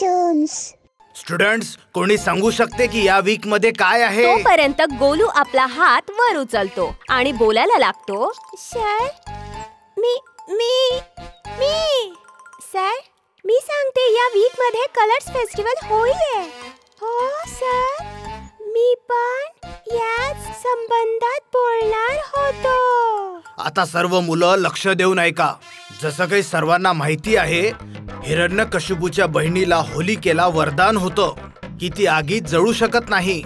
Cartoons. Students, कोणी सांगू शकते की या वीक मध्ये काय आहे? तोपर्यंत गोलू आपला हात वर उचलतो आणि बोलायला लागतो, सर मी मी मी सर मी सांगते, या वीक मध्ये कलर्स फेस्टिवल होईल. हो सर, मी पण याच संबंधात बोलणार होतो. आता सर्व मुलं लक्ष देऊन ऐका. जसं काही सर्वांना माहिती आहे, हिरण्यकशिपूच्या बहिणीला होलिकेला वरदान होतं की ती आगीत जळू शकत नाही.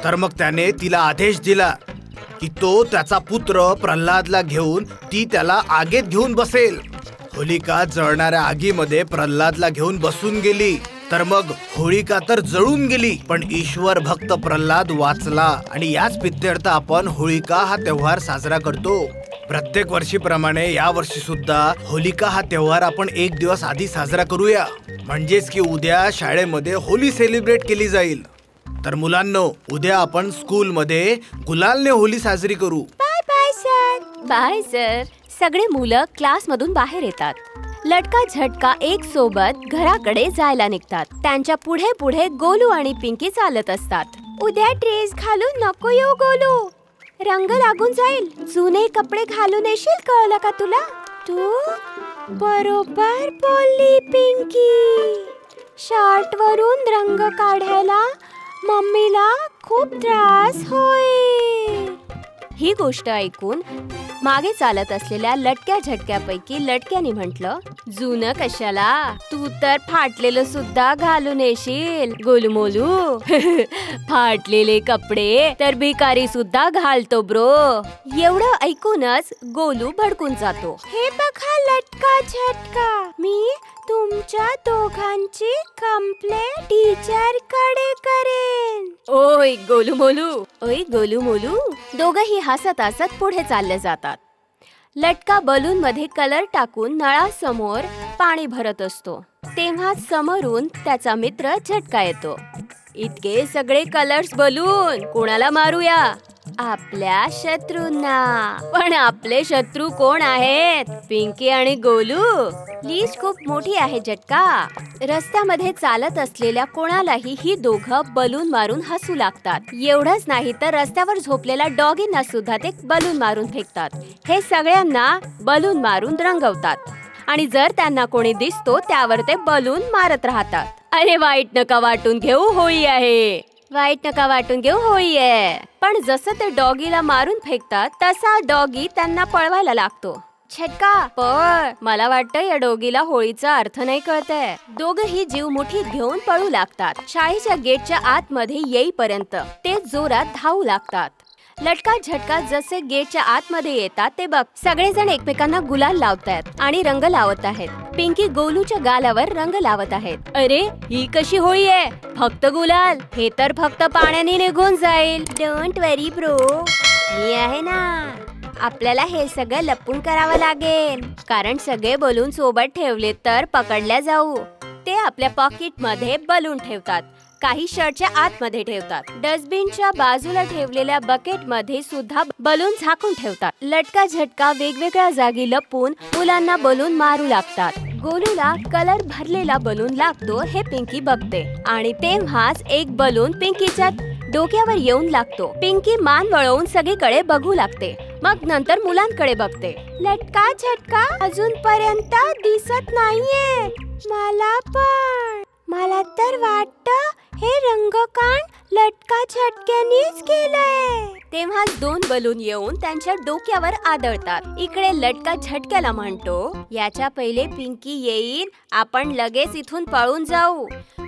तर मग त्याने तिला आदेश दिला की तो त्याचा पुत्र प्रल्हादला घेऊन ती त्याला आगीत घेऊन बसेल. होलिका जळणाऱ्या आगीमध्ये प्रल्हादला घेऊन बसून गेली. तर मग होलिका तर जळून गेली, पण ईश्वर भक्त प्रल्हाद वाचला. आणि याच प्रित्यर्थ आपण होलिका हा तेव्हार साजरा करतो. प्रत्येक वर्षीप्रमाणे या वर्षी सुद्धा होलिका हा तेव्हार आपण एक दिवस आधी साजरा करूया. म्हणजेच की उद्या शाळेमध्ये होली सेलिब्रेट केली जाईल. तर मुलांनो, उद्या आपण स्कूलमध्ये गुलालने होली साजरी करू. Bye bye sir. Bye sir. सगळे मुलं क्लासमधून बाहेर येतात. लटका झटका एक सोबत घराकडे जायला निघतात. त्यांच्या पुढे पुढे गोलू आणि पिंकी चालत असतात. उद्या ड्रेस घालून नको येऊ गोलू, रंग लागून जाईल. जुने कपडे घालून येशील, कळलं का तुला? तू बरोबर बोलली पिंकी. शर्ट वरून रंग काढायला मम्मीला खूप त्रास होईल. ही गोष्ट ऐकून मागे चालत असलेल्या लटक्या झटक्यापैकी लटक्याने म्हटलं, जुनं कशाला, तू तर फाटलेलं सुद्धा घालून येशील गोलूमोलू. फाटलेले कपडे तर भिकारी सुद्धा घालतो ब्रो. एवढं ऐकूनच गोलू भडकून जातो. हे बघा लटका झटका, मी तुमच्या दोघांची कंप्लेंट टीचर कडे करेन. ओय गोलूमोलू, ओय गोलूमोलू. दोघंही हसत हसत पुढे चालले जातात. लटका बलून मध्ये कलर टाकून नळासमोर पाणी भरत असतो. तेव्हा समोरून त्याचा मित्र झटका येतो. इतके सगळे कलर्स बलून कोणाला मारूया? आपल्या शत्रूंना. पण आपले शत्रू कोण आहेत? पिंकी आणि गोलू. लिस्ट खूप मोठी आहे झटका. रस्त्यामध्ये चालत असलेल्या कोणालाही ही दोघं बलून मारून हसू लागतात. एवढंच नाही तर रस्त्यावर झोपलेल्या डॉगींना सुद्धा ते बलून मारून फेकतात. हे सगळ्यांना बलून मारून रंगवतात आणि जर त्यांना कोणी दिसतो त्यावर ते बलून मारत राहतात. अरे वाईट नका वाटून घेऊ, होळी आहे. वाईट नका वाटून घेऊ, होळी आहे. पण जसं ते डॉगीला मारून फेकतात तसा डॉगी त्यांना पळवायला लागतो. झटका पळ. मला वाटतं या डॉगीला होळीचा अर्थ नाही कळतंय. दोघंही जीव मुठीत घेऊन पळू लागतात. शाळेच्या गेटच्या आतमध्ये येईपर्यंत ते जोरात धावू लागतात. लटका झटका जसे गेटच्या आतमध्ये येतात ते बघ, सगळेजण एकमेकांना गुलाल लावतायत आणि रंग लावत आहेत. पिंकी गोलूच्या गालावर रंग लावत आहेत. अरे ही कशी होळी आहे? फक्त गुलाल, हे तर फक्त पाण्याने निघून जाईल. डोंट वरी ब्रो, मी आहे ना. आपल्याला हे सगळं लपून करावं लागेल, कारण सगळे बलून सोबत ठेवले तर पकडल्या जाऊ. ते आपल्या पॉकेट मध्ये बलून ठेवतात. काही शर्टच्या आतमध्ये ठेवतात. डस्टबिनच्या बाजूला ठेवलेल्या बकेट मध्ये सुद्धा बलून झाकून ठेवतात. लटका झटका वेगवेगळ्या जागी लपून मुलांना बलून मारू लागतात. गोलूला कलर भरलेला बलून लागतो हे पिंकी बघते आणि तेव्हाच एक बलून पिंकीच्या डोक्यावर येऊन लागतो. पिंकी मान वळवून सगळीकडे बघू लागते. मग नंतर मुलांकडे बघते. लटका झटका अजूनपर्यंत दिसत नाहीये. मला तर वाटतं हे रंगकांड लटका झटक्यानेच केलंय. तेव्हा दोन बलून येऊन त्यांच्या डोक्यावर आदळतात. इकडे लटका झटक्याला म्हणतो, याच्या पहिले पिंकी येईल, आपण लगेच इथून पळून जाऊ.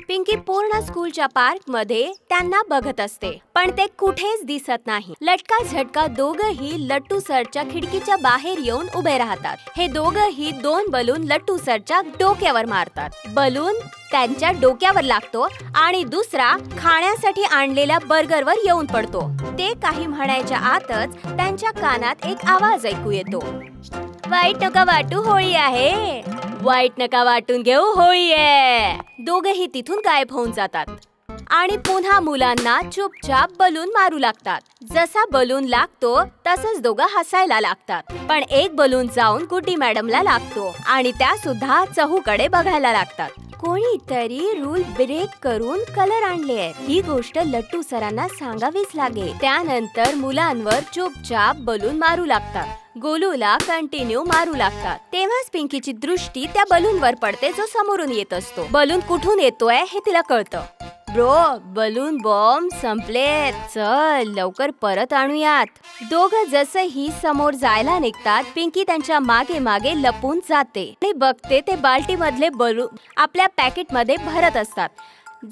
पिंकी पूर्ण स्कूलच्या पार्क मध्ये त्यांना बघत असते, पण ते कुठेच दिसत नाही. लटका झटका दोघंही लट्टू सरच्या खिडकीच्या बाहेर येऊन उभे राहतात. हे दोघंही दोन बलून लट्टू सरच्या डोक्यावर मारतात. बलून त्यांच्या डोक्यावर लागतो आणि दुसरा खाण्यासाठी आणलेल्या बर्गरवर येऊन पडतो. ते काही म्हणायच्या आतच त्यांच्या कानात एक आवाज ऐकू येतो. वाईट नका वाटू, होळी आहे. वाईट नका वाटून घेऊ, होळी आहे. दोघेही तिथून गायब होऊन जातात आणि पुन्हा मुलांना चुपचाप बलून मारू लागतात. जसा बलून लागतो तसंच दोघं हसायला लागतात. पण एक बलून जाऊन गुड्डी मॅडमला लागतो आणि त्या सुद्धा चहूकडे बघायला लागतात. कोणीतरी रूल ब्रेक करून कलर आणले. ही गोष्ट लट्टू सरांना सांगावीच लागेल. त्यानंतर मुलांवर चुपचाप बलून मारू लागतात. गोलूला कंटिन्यू मारू लागतात. तेव्हाच पिंकीची दृष्टी त्या बलूनवर पडते जो समोरून येत असतो. बलून कुठून येतोय हे तिला कळतं. ब्रो, बलून बॉम्ब संपलेत. चल लवकर परत आणूयात. दोघं जसंही समोर जायला निघतात, पिंकी त्यांच्या मागे मागे लपून जाते आणि बघते ते बाल्टीमधले बलून आपल्या पॅकेटमध्ये भरत असतात.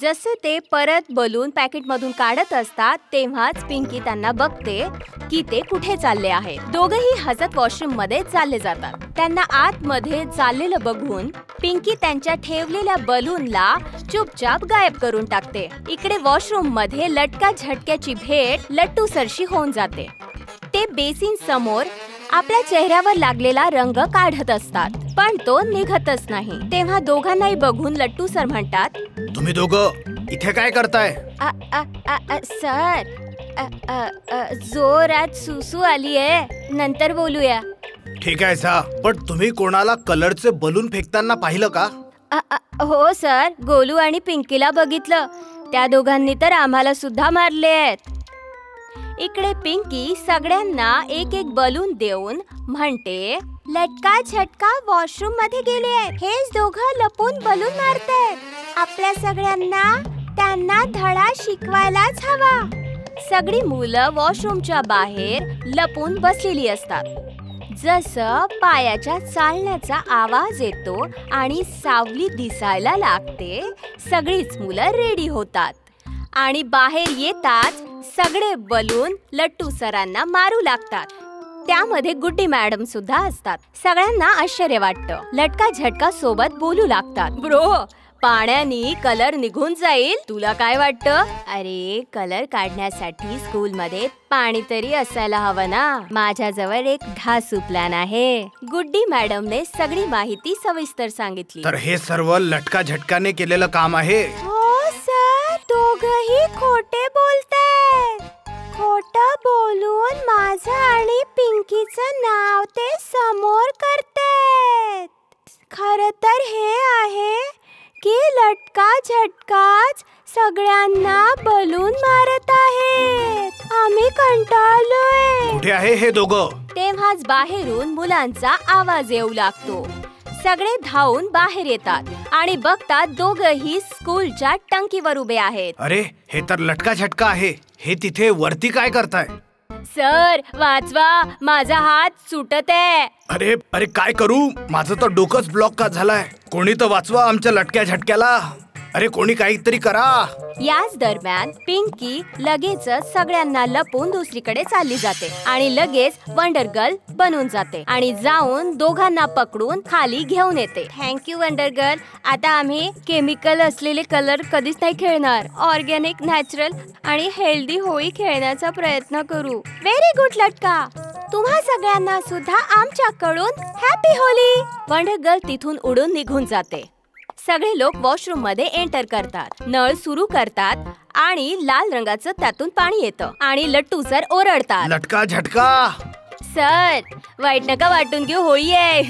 जसे ते परत बलून पॅकेटमधून काढत असतात तेव्हाच पिंकी त्यांना बघते की ते कुठे चालले आहेत. दोघंही हसत वॉशरूम मध्ये चालले जातात. त्यांना आतमध्ये चाललेलं बघून पिंकी त्यांच्या ठेवलेल्या बलूनला चुपचाप गायब करून टाकते. इकडे वॉशरूम मध्ये लटका झटक्याची भेट लट्टू सरशी होऊन जाते. ते बेसिन समोर आपल्या चेहऱ्यावर लागलेला रंग काढत असतात, पण तो निघतच नाही. तेव्हा दोघांनाही बघून लट्टू सर म्हणतात, तुम्ही दोघं इथे काय करताय? सर, जोरात सुसू आलीये, नंतर बोलूया. ठीक आहे सा, पण तुम्ही कोणाला कलरचे बलून फेकताना पाहिलं का? हो सर, गोलू आणि पिंकीला बघितलं. त्या दोघांनी तर आम्हाला सुद्धा मारलेत. इकडे पिंकी सगळ्यांना एक एक बलून देऊन म्हणते, लटका झटका वॉशरूम मध्ये गेले. हेच दोघं लपून बलून मारतायत. आपल्या सगळ्यांना त्यांना धडा शिकवायलाच हवा. सगळी मुलं वॉशरूमच्या बाहेर लपून बसलेली असतात. जसं पायाच्या चालण्याचा आवाज येतो आणि सावली दिसायला लागते, सगळीच मुलं रेडी होतात आणि बाहेर येताच सगळे बलून लट्टू सरांना मारू लागतात. त्यामध्ये गुड्डी मॅडम सुद्धा असतात. सगळ्यांना आश्चर्य वाटतं. लटका झटका सोबत बोलू लागतात, ब्रो, पाण्याने कलर निघून जाईल, तुला काय वाटतं? अरे, कलर काढण्यासाठी स्कूल मध्ये पाणी तरी असायला हवं ना. माझ्याजवळ एक धासू प्लॅन आहे. गुड्डी मॅडमने सगळी माहिती सविस्तर सांगितली. तर हे सर्व लटका झटकाने केलेलं काम आहे? हो सर, दोघंही खोटे बोलतायत. खोटं बोलून माझं आणि पिंकीचं नाव ते समोर करतायत. खरं तर हे आहे की लटका झटकाच सगळ्यांना बलून मारत आहेत. आम्ही कंटाळलोय. कुठे आहे हे दोघं? तेव्हाच बाहेरून मुलांचा आवाज येऊ लागतो. सगळे धावून बाहेर येतात आणि बघतात दोघंही स्कूलच्या टंकीवर उभे आहेत. अरे, हे तर लटका झटका आहे. हे तिथे वरती काय करताय? सर, वाचवा, माझा हात सुटत आहे. अरे अरे, काय करू? माझं तर डोकंच ब्लॉक का झालाय. कोणी तर वाचवा आमच्या लटक्या झटक्याला. अरे, कोणी काहीतरी करा. याच दरम्यान पिंकी लगेचच सगळ्यांना लपून दुसरीकडे चालली जाते आणि लगेच वंडर गर्ल बनून जाते आणि जाऊन दोघांना पकडून खाली घेऊन येते. Thank you wonder girl. आता आम्ही केमिकल असलेले कलर कधीच नाही खेळणार. ऑर्गॅनिक, नॅचरल आणि हेल्दी होळी खेळण्याचा प्रयत्न करू. व्हेरी गुड लटका. तुम्हा सगळ्यांना सुद्धा आमच्याकडून हॅपी होली. वंडर गर्ल तिथून उडून निघून जाते. सगळे लोक वॉशरूम मध्ये एंटर करतात. नळ सुरू करतात आणि लाल रंगाचं त्यातून पाणी येतं आणि लट्टू सर ओरडतात, लटका झटका. सर, वाईट नका वाटून घेऊ, होळी आहे.